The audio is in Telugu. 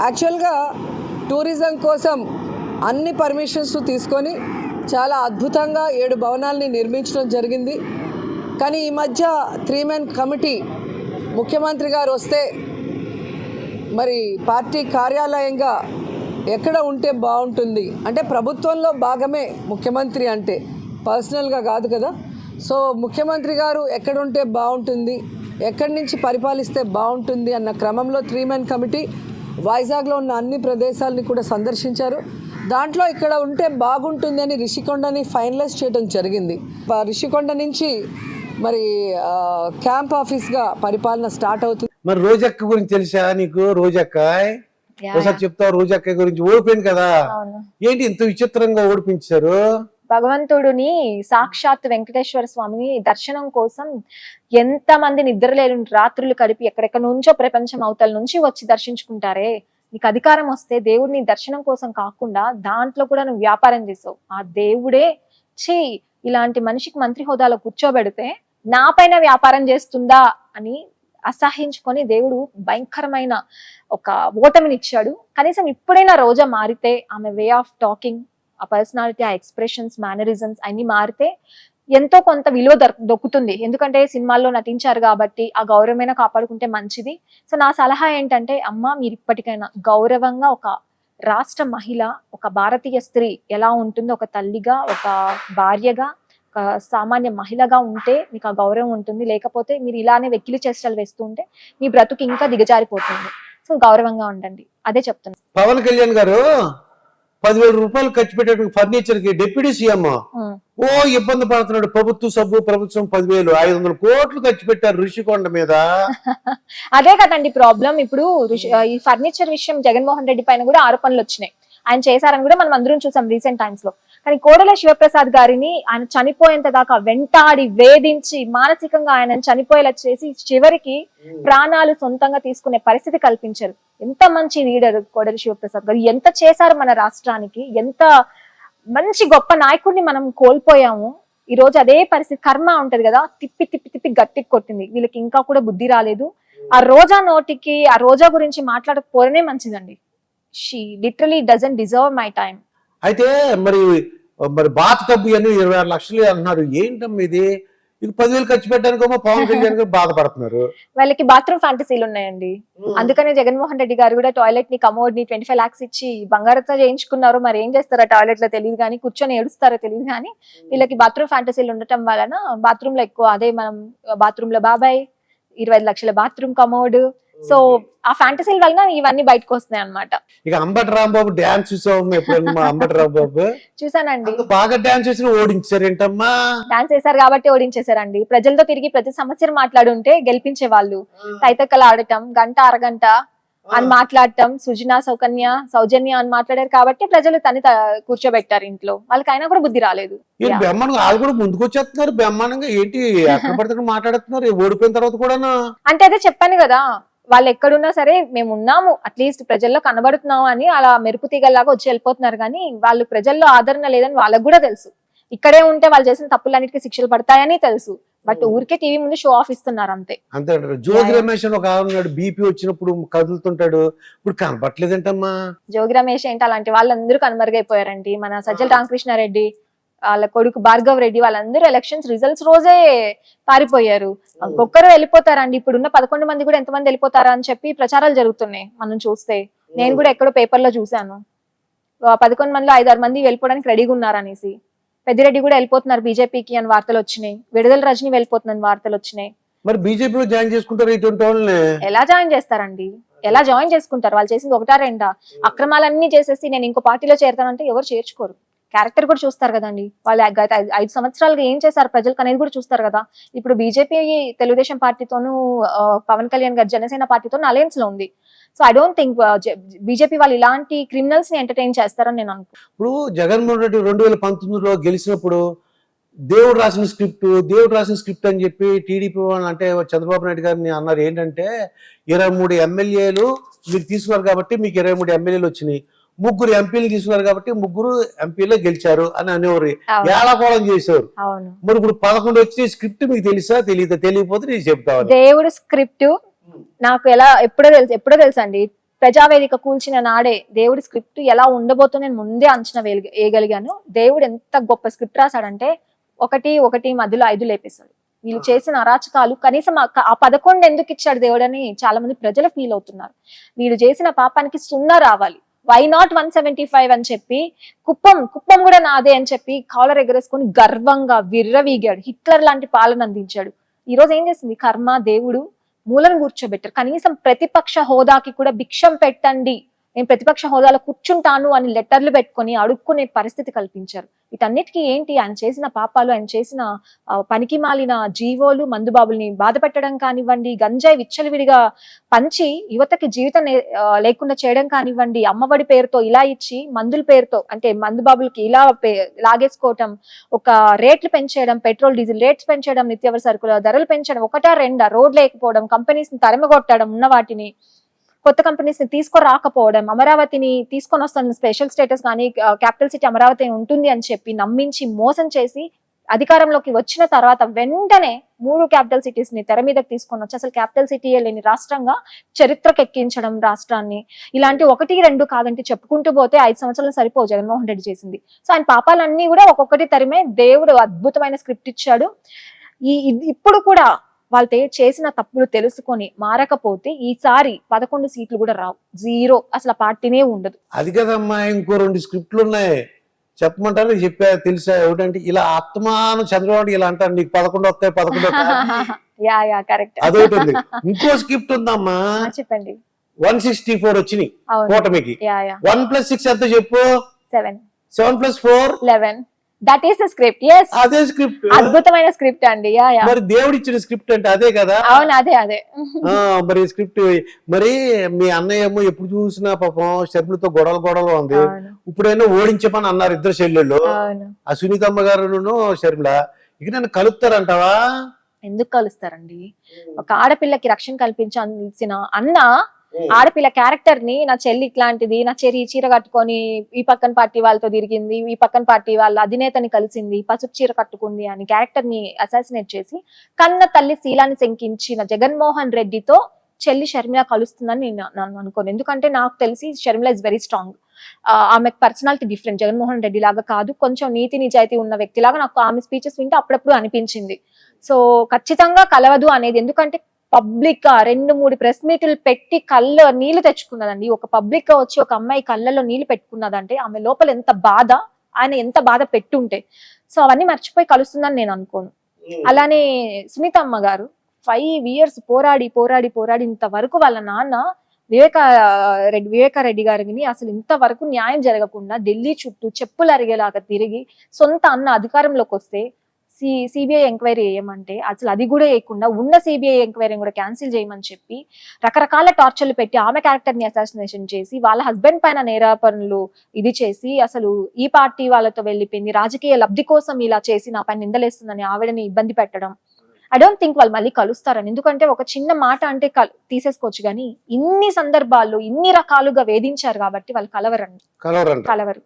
యాక్చువల్గా టూరిజం కోసం అన్ని పర్మిషన్స్ తీసుకొని చాలా అద్భుతంగా 7 భవనాల్ని నిర్మించడం జరిగింది. కానీ ఈ మధ్య 3 మెన్ కమిటీ ముఖ్యమంత్రి గారు వస్తే మరి పార్టీ కార్యాలయంగా ఎక్కడ ఉంటే బాగుంటుంది అంటే ప్రభుత్వంలో భాగమే ముఖ్యమంత్రి అంటే, పర్సనల్గా కాదు కదా. సో ముఖ్యమంత్రి గారు ఎక్కడ ఉంటే బాగుంటుంది, ఎక్కడి నుంచి పరిపాలిస్తే బాగుంటుంది అన్న క్రమంలో 3 మెన్ కమిటీ వైజాగ్లో ఉన్న అన్ని ప్రదేశాలని కూడా సందర్శించారు. దాంట్లో ఇక్కడ ఉంటే బాగుంటుంది అని రిషికొండని ఫైనలైజ్ చేయడం జరిగింది. రిషికొండ నుంచి మరి క్యాంప్ ఆఫీస్గా పరిపాలన స్టార్ట్ అవుతుంది. మరి రోజక్క గురించి తెలుసా నీకు? రోజక్క ఒకసారి చెప్తావు. రోజక్క గురించి ఓడిపోయింది కదా, ఏంటి ఇంత విచిత్రంగా ఓడిపించారు? భగవంతుడిని సాక్షాత్ వెంకటేశ్వర స్వామిని దర్శనం కోసం ఎంత మంది నిద్రలేని రాత్రులు గడిపి ఎక్కడెక్కడ నుంచో ప్రపంచం అవతల నుంచి వచ్చి దర్శించుకుంటారే. నీకు అధికారం వస్తే దేవుడిని దర్శనం కోసం కాకుండా దాంట్లో కూడా నువ్వు వ్యాపారం చేసావు. ఆ దేవుడే ఇలాంటి మనిషికి మంత్రి హోదాలో కూర్చోబెడితే నా పైన వ్యాపారం చేస్తుందా అని అసహించుకొని దేవుడు భయంకరమైన ఒక ఓటమినిచ్చాడు. కనీసం ఇప్పుడైనా రోజా మారితే, ఆమె వే ఆఫ్ టాకింగ్, ఆ పర్సనాలిటీ, ఆ ఎక్స్ప్రెషన్స్, మేనరిజమ్స్ అన్ని మారితే ఎంతో కొంత విలువ దొక్కుతుంది. ఎందుకంటే సినిమాల్లో నటించారు కాబట్టి ఆ గౌరవమైన కాపాడుకుంటే మంచిది. సో నా సలహా ఏంటంటే, అమ్మ మీరు ఇప్పటికైనా గౌరవంగా ఒక రాష్ట్ర మహిళ, ఒక భారతీయ స్త్రీ ఎలా ఉంటుందో, ఒక తల్లిగా, ఒక భార్యగా, ఒక సామాన్య మహిళగా ఉంటే మీకు ఆ గౌరవం ఉంటుంది. లేకపోతే మీరు ఇలానే వెక్కిలి చేష్టలు వేస్తూ ఉంటే మీ బ్రతుకు ఇంకా దిగజారిపోతుంది. సో గౌరవంగా ఉండండి, అదే చెప్తున్నాను. పవన్ కళ్యాణ్ గారు 10,000 రూపాయలు ఖర్చు పెట్టే ఫర్నిచర్ కి డిప్యూటీ సీఎం ఓ ఇబ్బంది పడుతున్నాడు. ప్రభుత్వం 10,500 కోట్లు ఖర్చు పెట్టారు ఋషికొండ మీద. అదే కదండి ప్రాబ్లం. ఇప్పుడు ఈ ఫర్నిచర్ విషయం జగన్మోహన్ రెడ్డి పైన కూడా ఆరోపణలు వచ్చినాయి. ఆయన చేశారని కూడా మనం అందరం చూసాం రీసెంట్ టైమ్స్ లో. కానీ కోడెల శివప్రసాద్ గారిని ఆయన చనిపోయేంత దాకా వెంటాడి వేధించి మానసికంగా ఆయన చనిపోయేలా చేసి చివరికి ప్రాణాలు సొంతంగా తీసుకునే పరిస్థితి కల్పించారు. ఎంత మంచి లీడర్ కోడెల శివప్రసాద్ గారు, ఎంత చేశారు మన రాష్ట్రానికి, ఎంత మంచి గొప్ప నాయకుడిని మనం కోల్పోయాము. ఈ రోజు అదే పరిస్థితి, కర్మ ఉంటది కదా, తిప్పి తిప్పి తిప్పి గట్టికి కొట్టింది. వీళ్ళకి ఇంకా కూడా బుద్ధి రాలేదు. ఆ రోజా నోటికి ఆ రోజా గురించి మాట్లాడకపోవడమే మంచిదండి. She literally doesn't deserve my time. అయితే మరి బాత్ టబ్బు అని 26 లక్షలు అన్నారు. ఏంటమ్మా ఇది? 10,000 ఖర్చు పెట్టడానికేమో పవన్ కళ్యాణ్ గారు బాధపడుతున్నారు. వాళ్ళకి బాత్రూమ్ ఫ్యాంటసీలు ఉన్నాయండి. అందుకనే జగన్మోహన్ రెడ్డి గారు కూడా టాయిలెట్ ని, కమోడ్ ని 25 lakhs ఇచ్చి బంగారంతో చేయించుకున్నారు. మరి ఏం చేస్తారో టాయిలెట్ లో తెలియదు కానీ, కూర్చొని ఏడుస్తారో తెలియదు కానీ, వీళ్ళకి బాత్రూమ్ ఫ్యాంటసీలు ఉండటం వలన బాత్రూమ్ లో ఎక్కువ, అదే మనం బాత్రూమ్ లో బాబాయ్, 25 లక్షల బాత్రూమ్ కమోడ్, సో ఆ ఫ్యాంటసీల వలన ఇవన్నీ బయటకు వస్తున్నాయి అన్నమాట. ఇక అంబటి రాంబాబు డాన్స్ చూసాము ఎప్పుడన్నా? అంబటి రాంబాబు చూసానండి, బాగా డాన్స్ చేసి ఓడించారేంటమ్మా? డాన్స్ చేశారు కాబట్టి ఓడించేశారండి. ప్రజలతో తిరిగి ప్రతి సమస్యను మాట్లాడుంటే గెలిపించే వాళ్ళు. తైతక్కలు ఆడటం, గంట అరగంట అని మాట్లాడటం, సుజనా సౌజన్య అని మాట్లాడారు కాబట్టి ప్రజలు తని కూర్చోబెట్టారు ఇంట్లో. వాళ్ళకైనా కూడా బుద్ధి రాలేదు. బ్రహ్మాండంగా వాళ్ళు కూడా ముందుకు వచ్చేస్తున్నారు. బ్రహ్మాండంగా ఏంటి అక్కడ పడుతున్న మాట్లాడుతున్నారు ఓడిపోయిన తర్వాత కూడా. అంటే అదే చెప్పాను కదా, వాళ్ళు ఎక్కడున్నా సరే మేము ఉన్నాము, అట్లీస్ట్ ప్రజల్లో కనబడుతున్నాము అని అలా మెరుపు తీగల్లాగా వచ్చి వెళ్ళిపోతున్నారు. కానీ వాళ్ళు ప్రజల్లో ఆదరణ లేదని వాళ్ళకు కూడా తెలుసు. ఇక్కడే ఉంటే వాళ్ళు చేసిన తప్పులన్నిటికీ శిక్షలు పడతాయని తెలుసు. బట్ ఊరికే టీవీ ముందు షో ఆఫ్ ఇస్తున్నారు అంతే. అంతే. జోగి రమేష్ ఒక బీపీ వచ్చినప్పుడు కదులుతుంటాడు, ఇప్పుడు కనబట్లేదంటమ్మా. జోగి రమేష్ ఏంటి, అలాంటి వాళ్ళందరూ కనుమరుగైపోయారండి. మన సజ్జల రామకృష్ణారెడ్డి, వాళ్ళ కొడుకు భార్గవ్ రెడ్డి, వాళ్ళందరూ ఎలక్షన్స్ రిజల్ట్స్ రోజే పారిపోయారు. ఒక్కొక్కరు వెళ్ళిపోతారండి. ఇప్పుడున్న 11 మంది కూడా ఎంతమంది వెళ్ళిపోతారా అని చెప్పి ప్రచారాలు జరుగుతున్నాయి మనం చూస్తే. నేను కూడా ఎక్కడో పేపర్ లో చూసాను, 11 మందిలో 5-6 మంది వెళ్ళిపోవడానికి రెడీగా ఉన్నారనేసి. పెద్దిరెడ్డి కూడా వెళ్ళిపోతున్నారు బీజేపీకి అని వార్తలు వచ్చినాయి. విడుదల రజని వెళ్ళిపోతుందని వార్తలు వచ్చినాయి. మరి బీజేపీలో జాయిన్ చేసుకుంటారు ఇటువంటి వాళ్ళని? ఎలా జాయిన్ చేస్తారండి? ఎలా జాయిన్ చేసుకుంటారు? వాళ్ళు చేసింది 1-2 అక్రమాలన్నీ చేసేసి నేను ఇంకో పార్టీలో చేరతానంటే ఎవరు చేర్చుకోరు. క్యారెక్టర్ కూడా చూస్తారు కదండి. వాళ్ళు గత 5 సంవత్సరాలుగా ఏం చేశారు ప్రజలకు అనేది కూడా చూస్తారు కదా. ఇప్పుడు బీజేపీ తెలుగుదేశం పార్టీతోనూ, పవన్ కళ్యాణ్ గారు జనసేన పార్టీతోనూ అలయన్స్ లో ఉంది. So I don't think BJP వాళ్ళు ఇలాంటి క్రిమినల్స్ ని ఎంటర్టైన్ చేస్తారని నేను అనుకుంటున్నాను. ఇప్పుడు జగన్మోహన్ రెడ్డి 2019లో గెలిచినప్పుడు దేవుడు రాసిన స్క్రిప్ట్ అని చెప్పి టీడీపీ వాళ్ళు అంటే చంద్రబాబు నాయుడు గారిని అన్నారు. ఏంటంటే 23 ఎమ్మెల్యేలు మీరు తీసుకున్నారు కాబట్టి మీకు 23 ఎమ్మెల్యేలు వచ్చినాయి, 3 ఎంపీలు తీసుకున్నారు కాబట్టి 3 ఎంపీలో గెలిచారు అని అనేవారు, ఏళాకోళం చేశారు. మరి ఇప్పుడు 11 వచ్చి స్క్రిప్ట్ మీకు తెలుసా? తెలియకపోతే నేను చెప్తాను. దేవుడు స్క్రిప్ట్ నాకు ఎప్పుడో తెలుసు అండి. ప్రజావేదిక కూల్చిన నాడే దేవుడి స్క్రిప్ట్ ఎలా ఉండబోతుందో నేను ముందే అంచనా వేయగలిగాను. దేవుడు ఎంత గొప్ప స్క్రిప్ట్ రాశాడంటే ఒకటి మధ్యలో 5 లేపేశాడు. వీళ్ళు చేసిన అరాచకాలు కనీసం ఆ 11 ఎందుకు ఇచ్చాడు దేవుడు అని చాలా మంది ప్రజలు ఫీల్ అవుతున్నారు. వీళ్ళు చేసిన పాపానికి 0 రావాలి. వై నాట్ 175 అని చెప్పి కుప్పం కూడా నాదే అని చెప్పి కాలర్ ఎగరేసుకొని గర్వంగా విర్రవీగాడు. హిట్లర్ లాంటి పాలన అందించాడు. ఈ రోజు ఏం చేసింది కర్మ, దేవుడు మూలను కూర్చోబెట్టారు. కనీసం ప్రతిపక్ష హోదాకి కూడా భిక్షం పెట్టండి, నేను ప్రతిపక్ష హోదాలో కూర్చుంటాను అని లెటర్లు పెట్టుకొని అడుక్కునే పరిస్థితి కల్పించారు. వీటన్నిటికీ ఏంటి, ఆయన చేసిన పాపాలు, ఆయన చేసిన పనికి మాలిన జీవోలు, మందుబాబుల్ని బాధ పెట్టడం కానివ్వండి, గంజాయి విచ్చలవిడిగా పంచి యువతకి జీవితం లేకుండా చేయడం కానివ్వండి, అమ్మఒడి పేరుతో ఇలా ఇచ్చి మందుల పేరుతో అంటే మందుబాబులకి ఇలా లాగేసుకోవటం, ఒక రేట్లు పెంచేయడం, పెట్రోల్ డీజిల్ రేట్స్ పెంచడం, నిత్యావసర సరుకుల ధరలు పెంచడం, 1-2 రోడ్ లేకపోవడం, కంపెనీస్ ని తరిమగొట్టడం, ఉన్న వాటిని కొత్త కంపెనీస్ ని తీసుకురాకపోవడం, అమరావతిని తీసుకొని వస్తున్న స్పెషల్ స్టేటస్ కానీ క్యాపిటల్ సిటీ అమరావతి ఉంటుంది అని చెప్పి నమ్మించి మోసం చేసి అధికారంలోకి వచ్చిన తర్వాత వెంటనే 3 క్యాపిటల్ సిటీస్ ని తెర మీదకి తీసుకొని వచ్చి అసలు క్యాపిటల్ సిటీ లేని రాష్ట్రంగా చరిత్రకెక్కించడం రాష్ట్రాన్ని. ఇలాంటి 1-2 కాదంటే చెప్పుకుంటూ పోతే 5 సంవత్సరాలు సరిపోవు జగన్మోహన్ రెడ్డి చేసింది. సో ఆయన పాపాలన్నీ కూడా ఒక్కొక్కటి తరిమే దేవుడు అద్భుతమైన స్క్రిప్ట్ ఇచ్చాడు. ఇప్పుడు కూడా వాళ్ళు చేసిన తప్పులు తెలుసుకొని మారకపోతే ఈసారి 11 సీట్లు కూడా రావు, 0. అసలు ఆ పార్టీనే ఉండదు. అది కదమ్మా, ఇంకో 2 స్క్రిప్ట్లు ఉన్నాయి చెప్పమంటారు, చెప్పా తెలుసా? ఏమిటంటే ఇలా ఆత్మాను చంద్రబాబు ఇలా అంటారు, నీకు 11 వస్తాయి 11 వస్తాయి. Yeah correct. అదొకటి ఉంది. ఇంకో స్క్రిప్ట్ ఉందమ్మా, చెప్పండి. 164 వచ్చినాయి కూటమికి. 1+6 ఎంత చెప్పు? 7. 7+4 11. That is the script. yes, అదే స్క్రిప్ట్, అద్భుతమైన స్క్రిప్ట్ అండి. యా మరి దేవుడు ఇచ్చిన స్క్రిప్ట్ అంటే అదే కదా. అవును, అదే. మరి స్క్రిప్ట్ మరి మీ అన్నయ్య ఏమో ఎప్పుడు చూసినా పాపం శర్మిలతో గొడవలు ఉంది. ఇప్పుడైనా ఓడించమని అన్నారు ఇద్దరు చెల్లెళ్ళు, ఆ సునీతమ్మ గారును శర్మిల. ఇక నన్ను కలుపుతారంటావా? ఎందుకు కలుస్తారండి? ఒక ఆడపిల్లకి రక్షణ కల్పించాల్సిన అన్న ఆడపిల్ల క్యారెక్టర్ ని, నా చెల్లి ఇట్లాంటిది, నా చీర కట్టుకొని ఈ పక్కన పార్టీ వాళ్ళతో తిరిగింది, ఈ పక్కన పార్టీ వాళ్ళ అధినేతని కలిసింది, పసుపు చీర కట్టుకుంది అని క్యారెక్టర్ ని అసాసినేట్ చేసి కన్న తల్లి శీలాన్ని శంకించిన జగన్మోహన్ రెడ్డితో చెల్లి షర్మిల కలుస్తుందని నేను అనుకోను. ఎందుకంటే నాకు తెలిసి షర్మిల ఇస్ వెరీ స్ట్రాంగ్. ఆమె పర్సనాలిటీ డిఫరెంట్, జగన్మోహన్ రెడ్డి లాగా కాదు, కొంచెం నీతి నిజాయితీ ఉన్న వ్యక్తిలాగా నాకు ఆమె స్పీచెస్ వింటే అప్పుడప్పుడు అనిపించింది. సో ఖచ్చితంగా కలవదు అనేది. ఎందుకంటే పబ్లిక్ గా 2-3 ప్రెస్ మీట్లు పెట్టి నీళ్లు తెచ్చుకున్నదండి. ఒక పబ్లిక్ గా వచ్చి ఒక అమ్మాయి కళ్ళలో నీళ్లు పెట్టుకున్నదంటే ఆమె లోపల ఎంత బాధ, ఆయన ఎంత బాధ పెట్టుంటే. సో అవన్నీ మర్చిపోయి కలుస్తుందని నేను అనుకోను. అలానే సునీతమ్మ గారు 5 years పోరాడి ఇంతవరకు వాళ్ళ నాన్న వివేకారెడ్డి గారిని అసలు ఇంతవరకు న్యాయం జరగకుండా ఢిల్లీ చుట్టూ చెప్పులు అరిగేలాగా తిరిగి సొంత అన్న అధికారంలోకి వస్తే సిబిఐ ఎంక్వైరీ చేయమంటే అసలు అది కూడా చేయకుండా ఉన్న సిబిఐ ఎంక్వైరీ కూడా క్యాన్సిల్ చేయమని చెప్పి రకరకాల టార్చర్లు పెట్టి ఆమె క్యారెక్టర్ ని అసాసినేషన్ చేసి వాళ్ళ హస్బెండ్ పైన నేరాపణలు ఇది చేసి అసలు ఈ పార్టీ వాళ్ళతో వెళ్ళిపోయింది, రాజకీయ లబ్ధి కోసం ఇలా చేసి నా పైన నిందలేస్తుందని ఆవిడని ఇబ్బంది పెట్టడం. ఐ డోంట్ థింక్ వాళ్ళు మళ్ళీ కలుస్తారని. ఎందుకంటే ఒక చిన్న మాట అంటే తీసేసుకోవచ్చు, కానీ ఇన్ని సందర్భాల్లో ఇన్ని రకాలుగా వేధించారు కాబట్టి వాళ్ళు కలవరు.